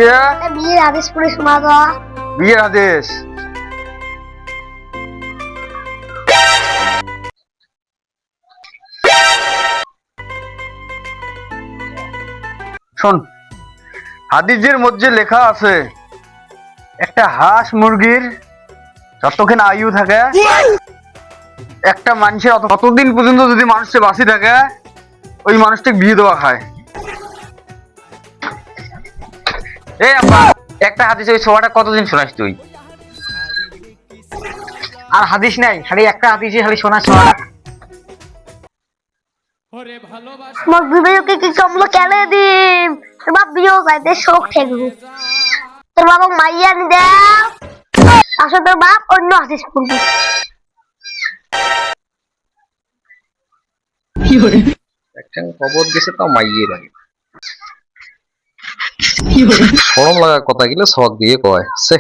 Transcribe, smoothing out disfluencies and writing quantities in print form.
ইয়া বিয়ের আদেশ পড়ে শোনা তো। বিয়ের আদেশ। শোন, হাদিসের মধ্যে লেখা আছে একটা হাঁস মুরগির যতক্ষণ আয়ু থাকে, একটা মানুষের ততদিন পর্যন্ত যদি মানুষটা বাঁচি থাকে ওই মানুষটাকে বিয়ে দেওয়া খায়। এই আব্বা, একটা হাদিস ওই ছোয়াটা কতদিন শোনাস তুই? আর হাদিস নাই, খালি একটা হাদিসই খালি শোনা শোনা। আমার বিবেকে কি কমলো কেন দিম তোর বাপ বিয়ে যাইতে শোক ঠেকবো। তোর বাবা মাইয়া নি দেও, আসলে তোর বাপ অন্য আদেশ পড়বি। একটা খবর গেছে তাও মাইয়ে লাগে, শরম লাগা কথা গেলে শখ দিয়ে কয় সে।